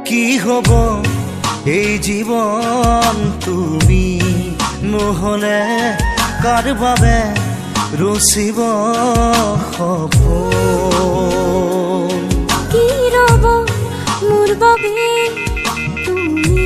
কি হব এই জীবন তুমি নহলে কাৰ বাবে ৰচিব সপোন কি ৰব মোৰ বাবে তুমি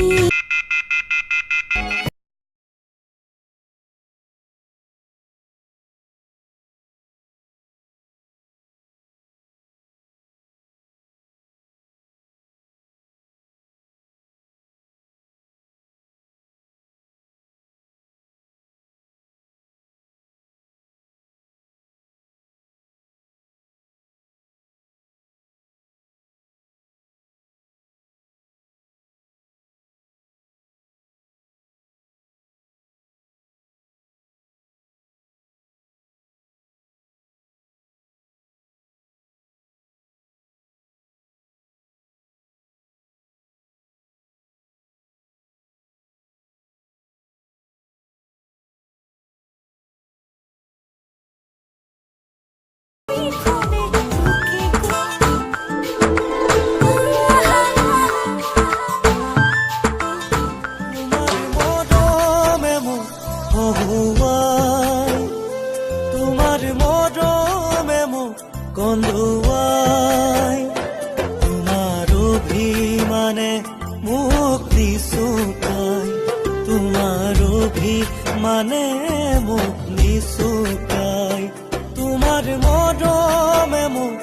তোমাৰ মৰমে মোক কন্দুৱাই তোমাৰ অভিমানে মোক নিচুকাই তোমাৰ অভিমানে মোক নিচুকাই তোমাৰ মৰমে মোক